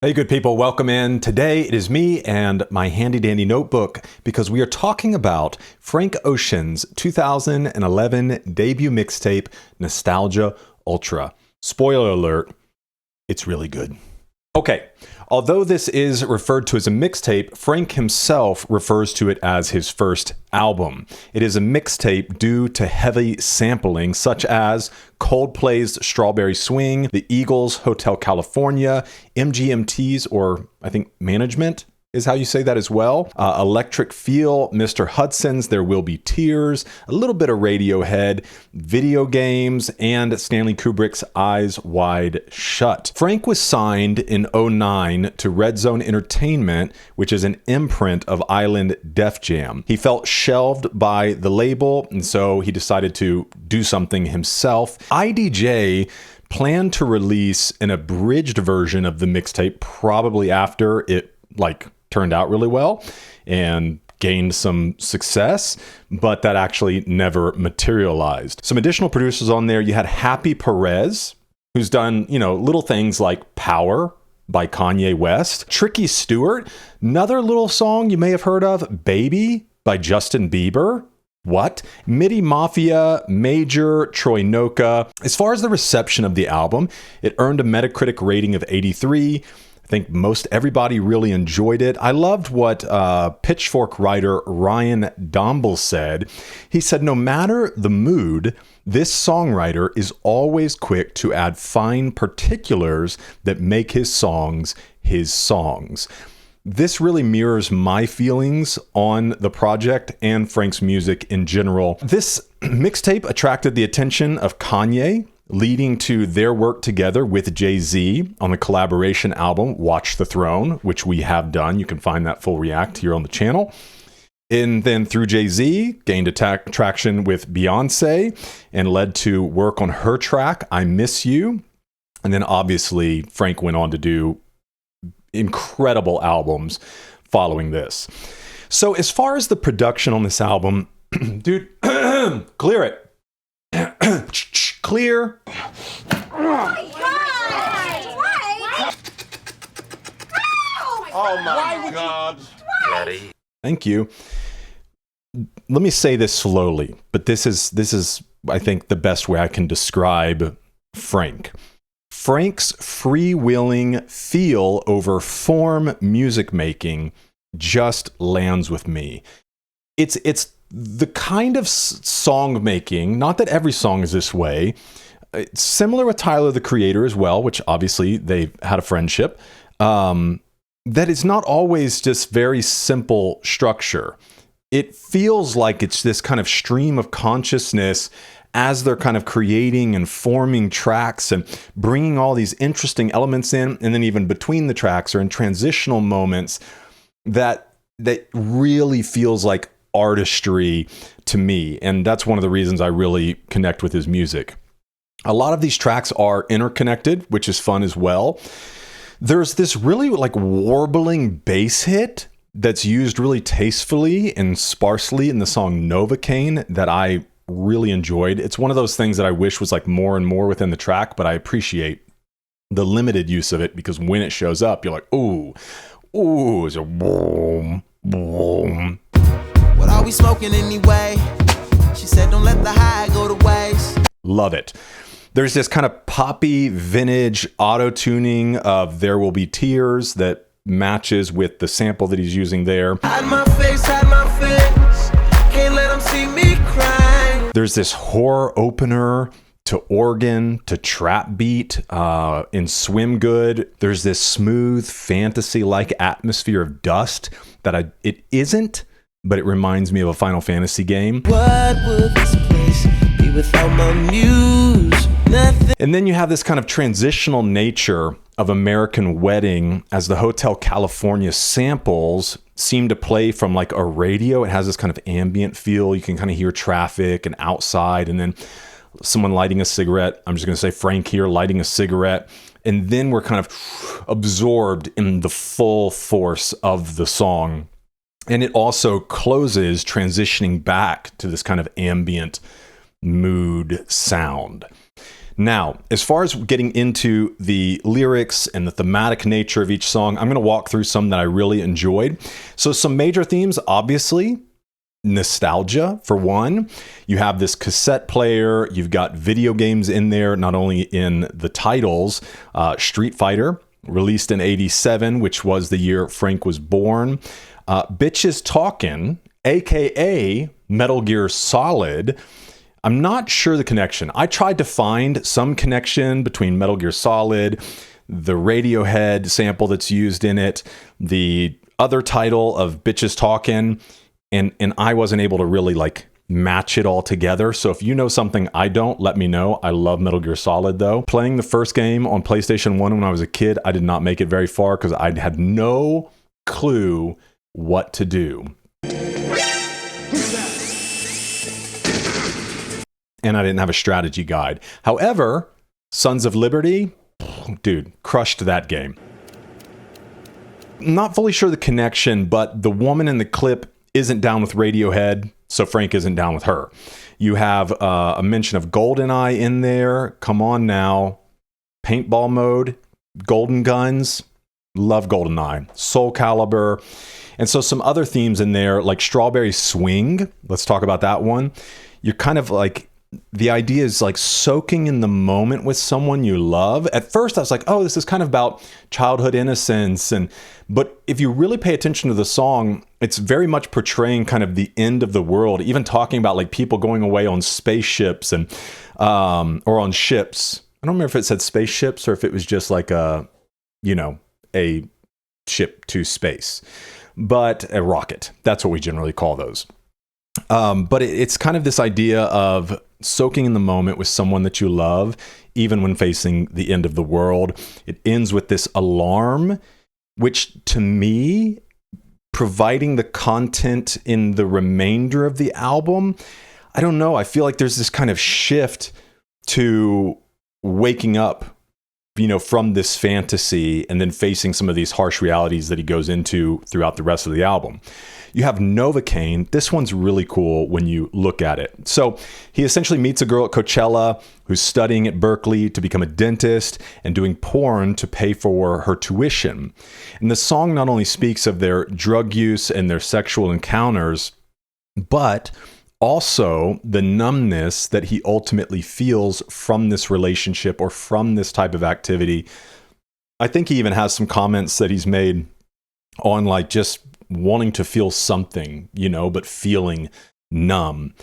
Hey, good people, welcome in. Today it is me and my handy dandy notebook because we are talking about Frank Ocean's 2011 debut mixtape, Nostalgia Ultra. Spoiler alert, it's really good. Okay, although this is referred to as a mixtape, Frank himself refers to it as his first album. It is a mixtape due to heavy sampling, such as Coldplay's Strawberry Swing, the Eagles' Hotel California, MGMT's, or I think Management is how you say that as well, Electric Feel, Mr. Hudson's There Will Be Tears, a little bit of Radiohead, video games, and Stanley Kubrick's Eyes Wide Shut. Frank was signed in 2009 to Red Zone Entertainment, which is an imprint of Island Def Jam. He felt shelved by the label, and so he decided to do something himself. IDJ planned to release an abridged version of the mixtape probably after it turned out really well and gained some success, but that actually never materialized. Some additional producers on there, you had Happy Perez, who's done, little things like Power by Kanye West. Tricky Stewart, another little song you may have heard of, Baby by Justin Bieber. What? Midi Mafia, Major, Troy Noka. As far as the reception of the album, it earned a Metacritic rating of 83. I think most everybody really enjoyed it. I loved what Pitchfork writer Ryan Domble said. He said, no matter the mood, this songwriter is always quick to add fine particulars that make his songs his songs. This really mirrors my feelings on the project and Frank's music in general. This mixtape attracted the attention of Kanye, leading to their work together with Jay-Z on the collaboration album, Watch the Throne, which we have done. You can find that full react here on the channel. And then through Jay-Z, gained traction with Beyonce and led to work on her track, I Miss You. And then obviously, Frank went on to do incredible albums following this. So as far as the production on this album, dude, clear it. Clear. Oh my God! What? Oh my God. Daddy. Thank you. Let me say this slowly, but this is I think the best way I can describe Frank. Frank's freewheeling feel over form music making just lands with me. It's the kind of song making, not that every song is this way. It's similar with Tyler, the Creator as well, which obviously they had a friendship. That is not always just very simple structure. It feels like it's this kind of stream of consciousness as they're kind of creating and forming tracks and bringing all these interesting elements in. And then even between the tracks or in transitional moments that really feels like artistry to me. And that's one of the reasons I really connect with his music. A lot of these tracks are interconnected, which is fun as well. There's this really warbling bass hit that's used really tastefully and sparsely in the song Novocaine that I really enjoyed. It's one of those things that I wish was more and more within the track, but I appreciate the limited use of it because when it shows up, you're like, ooh, it's a boom, boom. What are we smoking anyway? She said, don't let the high go to waste. Love it. There's this kind of poppy vintage auto-tuning of There Will Be Tears that matches with the sample that he's using there. Hide my face, can't let them see me cry. There's this horror opener to organ to trap beat in Swim Good. There's this smooth fantasy-like atmosphere of dust that it isn't, but it reminds me of a Final Fantasy game. What would this place be without my muse? Nothing. And then you have this kind of transitional nature of American Wedding as the Hotel California samples seem to play from a radio. It has this kind of ambient feel. You can kind of hear traffic and outside, and then someone lighting a cigarette. I'm just going to say Frank here lighting a cigarette. And then we're kind of absorbed in the full force of the song. And it also closes transitioning back to this kind of ambient mood sound. Now, as far as getting into the lyrics and the thematic nature of each song, I'm going to walk through some that I really enjoyed. So some major themes, obviously, nostalgia for one. You have this cassette player. You've got video games in there, not only in the titles, Street Fighter, released in 87, which was the year Frank was born. Bitches Talkin', aka Metal Gear Solid. I'm not sure the connection. I tried to find some connection between Metal Gear Solid, the Radiohead sample that's used in it, the other title of Bitches Talkin', and I wasn't able to really like match it all together. So if you know something I don't, let me know. I love Metal Gear Solid though. Playing the first game on PlayStation 1 when I was a kid, I did not make it very far because I had no clue what to do. And I didn't have a strategy guide. However, Sons of Liberty, dude, crushed that game. Not fully sure the connection, but the woman in the clip isn't down with Radiohead, so Frank isn't down with her. You have a mention of GoldenEye in there. Come on now. Paintball mode, Golden Guns, love GoldenEye, Soul Calibur. And so some other themes in there, like Strawberry Swing. Let's talk about that one. You're kind of like, the idea is like soaking in the moment with someone you love. At first I was like, oh, this is kind of about childhood innocence. But if you really pay attention to the song, it's very much portraying kind of the end of the world, even talking about like people going away on spaceships and, or on ships. I don't remember if it said spaceships or if it was just like a ship to space, but a rocket. That's what we generally call those. But it's kind of this idea of soaking in the moment with someone that you love, even when facing the end of the world. It ends with this alarm, which to me, providing the content in the remainder of the album, I don't know. I feel like there's this kind of shift to waking up, from this fantasy and then facing some of these harsh realities that he goes into throughout the rest of the album. You have Novocaine. This one's really cool when you look at it. So he essentially meets a girl at Coachella who's studying at Berkeley to become a dentist and doing porn to pay for her tuition. And the song not only speaks of their drug use and their sexual encounters, but also the numbness that he ultimately feels from this relationship or from this type of activity. I think he even has some comments that he's made on like just wanting to feel something, but feeling numb.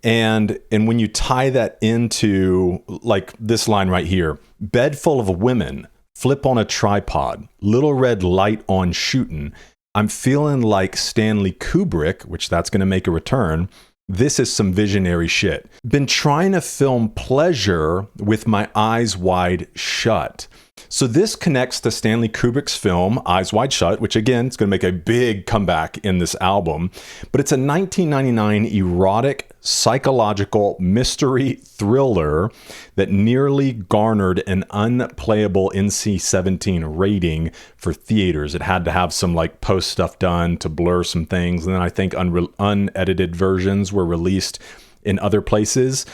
And when you tie that into like this line right here, bed full of women, flip on a tripod, little red light on shooting. I'm feeling like Stanley Kubrick, which that's going to make a return. This is some visionary shit. Been trying to film pleasure with my eyes wide shut. So this connects to Stanley Kubrick's film, Eyes Wide Shut, which again, is going to make a big comeback in this album. But it's a 1999 erotic, psychological mystery thriller that nearly garnered an unplayable NC-17 rating for theaters. It had to have some like post stuff done to blur some things. And then I think unedited versions were released in other places.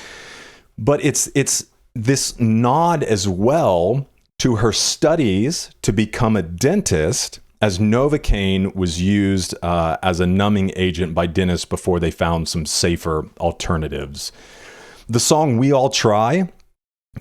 But it's this nod as well to her studies to become a dentist, as Novocaine was used as a numbing agent by dentists before they found some safer alternatives. The song We All Try,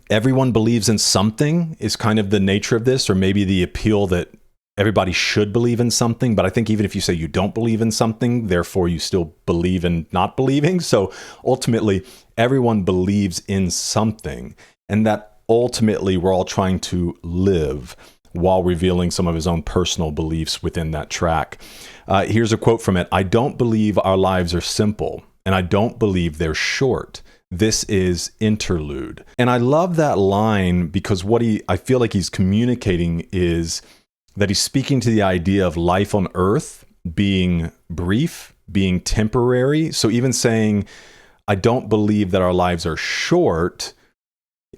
everyone believes in something, is kind of the nature of this, or maybe the appeal that everybody should believe in something. But I think even if you say you don't believe in something, therefore you still believe in not believing. So ultimately, everyone believes in something, and that ultimately we're all trying to live, while revealing some of his own personal beliefs within that track. Here's a quote from it. I don't believe our lives are simple, and I don't believe they're short. This is interlude. And I love that line because I feel like he's communicating is that he's speaking to the idea of life on earth being brief, being temporary. So even saying, I don't believe that our lives are short,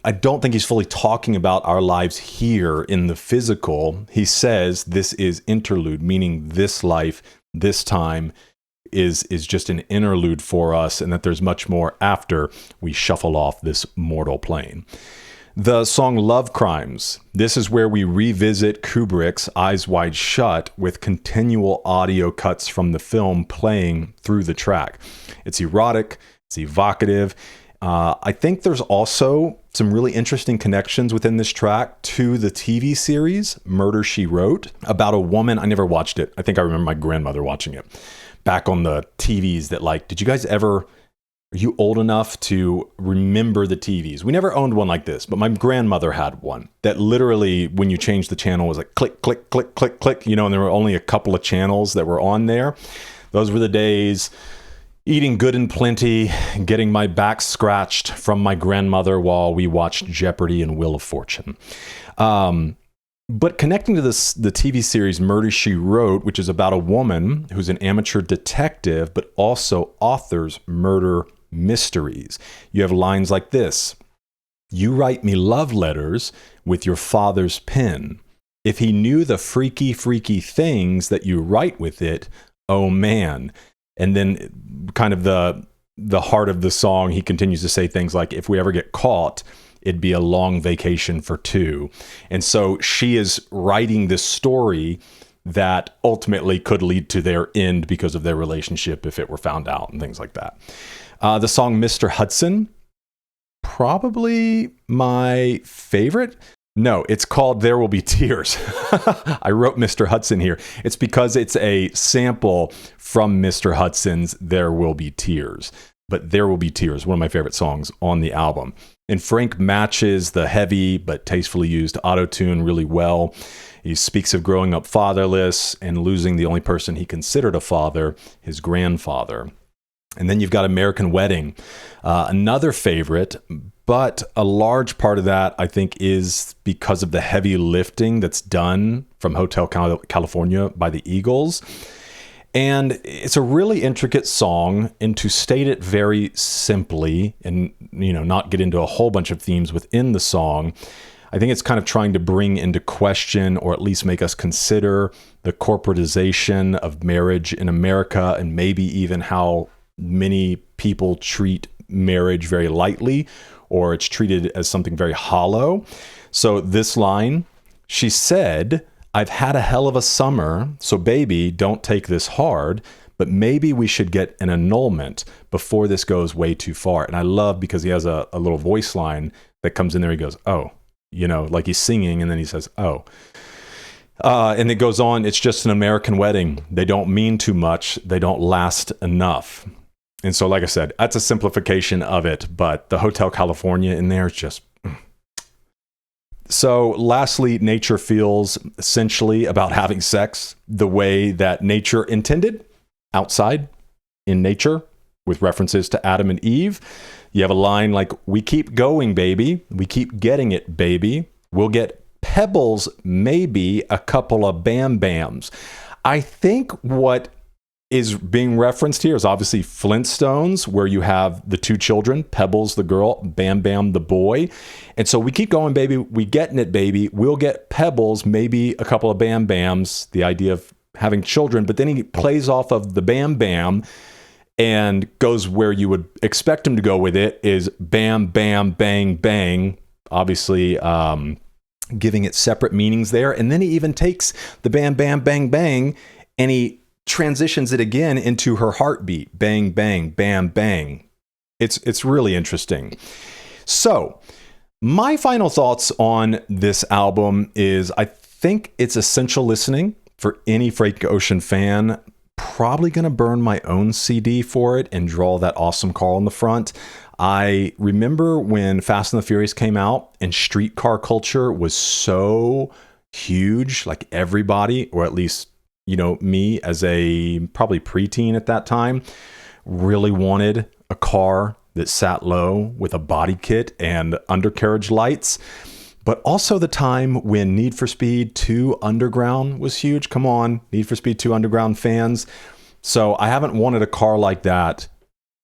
I don't think he's fully talking about our lives here in the physical. He says this is interlude, meaning this life, this time is just an interlude for us, and that there's much more after we shuffle off this mortal plane. The song Love Crimes. This is where we revisit Kubrick's Eyes Wide Shut with continual audio cuts from the film playing through the track. It's erotic, it's evocative. I think there's also some really interesting connections within this track to the TV series Murder, She Wrote, about a woman. I never watched it. I think I remember my grandmother watching it back on the TVs that, like, did you guys ever, are you old enough to remember the TVs? We never owned one like this, but my grandmother had one that literally, when you changed the channel, was like click, click, click, click, click, and there were only a couple of channels that were on there. Those were the days. Eating good and plenty, getting my back scratched from my grandmother while we watched Jeopardy and Wheel of Fortune. But connecting to the TV series Murder, She Wrote, which is about a woman who's an amateur detective, but also authors murder mysteries. You have lines like this. You write me love letters with your father's pen. If he knew the freaky, freaky things that you write with it, oh man. And then kind of the heart of the song, he continues to say things like, if we ever get caught, it'd be a long vacation for two. And so she is writing this story that ultimately could lead to their end because of their relationship if it were found out and things like that. The song Mr. Hudson, probably my favorite. No, it's called There Will Be Tears. I wrote Mr. Hudson here. It's because it's a sample from Mr. Hudson's There Will Be Tears. But There Will Be Tears, one of my favorite songs on the album. And Frank matches the heavy but tastefully used auto-tune really well. He speaks of growing up fatherless and losing the only person he considered a father, his grandfather. And then you've got American Wedding, another favorite, but a large part of that, I think, is because of the heavy lifting that's done from Hotel California by the Eagles. And it's a really intricate song, and to state it very simply and, not get into a whole bunch of themes within the song, I think it's kind of trying to bring into question, or at least make us consider, the corporatization of marriage in America, and maybe even how many people treat marriage very lightly, or it's treated as something very hollow. So this line, she said, I've had a hell of a summer, so baby, don't take this hard, but maybe we should get an annulment before this goes way too far. And I love, because he has a little voice line that comes in there. He goes, oh, like he's singing, and then he says, oh. And it goes on, it's just an American wedding. They don't mean too much. They don't last enough. And so, like I said, that's a simplification of it, but the Hotel California in there is just... So lastly, nature feels essentially about having sex the way that nature intended, outside in nature, with references to Adam and Eve. You have a line like, we keep going, baby. We keep getting it, baby. We'll get pebbles, maybe a couple of bam bams. I think what is being referenced here is obviously Flintstones, where you have the two children, Pebbles the girl, Bam Bam the boy. And so we keep going, baby. We getting it, baby. We'll get pebbles, maybe a couple of Bam Bams, the idea of having children. But then he plays off of the Bam Bam and goes where you would expect him to go with it, is Bam Bam Bang Bang, obviously giving it separate meanings there. And then he even takes the Bam Bam Bang Bang and he transitions it again into her heartbeat. Bang, bang, bam, bang. It's really interesting. So my final thoughts on this album is, I think it's essential listening for any Frank Ocean fan. Probably going to burn my own CD for it and draw that awesome car on the front. I remember when Fast and the Furious came out and streetcar culture was so huge, like everybody, or at least me as a probably preteen at that time, really wanted a car that sat low with a body kit and undercarriage lights. But also the time when Need for Speed 2 Underground was huge. Come on, Need for Speed 2 Underground fans. So I haven't wanted a car like that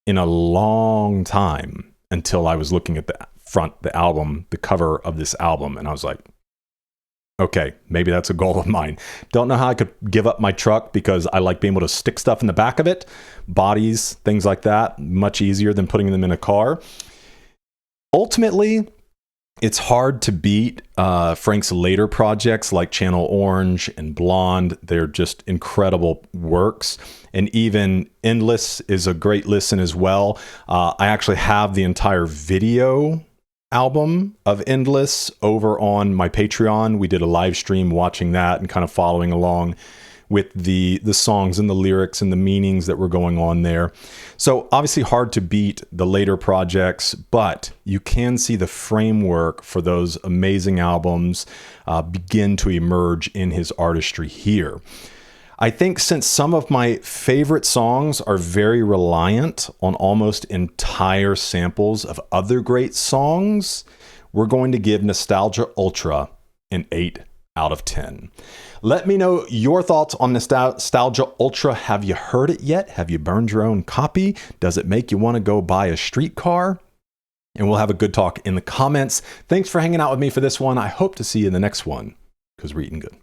in a long time, until I was looking at the album, the cover of this album, and I was like, okay, maybe that's a goal of mine. Don't know how I could give up my truck, because I like being able to stick stuff in the back of it, bodies, things like that, much easier than putting them in a car. Ultimately, It's hard to beat Frank's later projects like Channel Orange and Blonde. They're just incredible works. And even Endless is a great listen as well. I actually have the entire video album of Endless over on my Patreon. We did a live stream watching that and kind of following along with the songs and the lyrics and the meanings that were going on there. So obviously hard to beat the later projects, but you can see the framework for those amazing albums begin to emerge in his artistry here. I think since some of my favorite songs are very reliant on almost entire samples of other great songs, we're going to give Nostalgia Ultra an 8 out of 10. Let me know your thoughts on Nostalgia Ultra. Have you heard it yet? Have you burned your own copy? Does it make you want to go buy a streetcar? And we'll have a good talk in the comments. Thanks for hanging out with me for this one. I hope to see you in the next one, because we're eating good.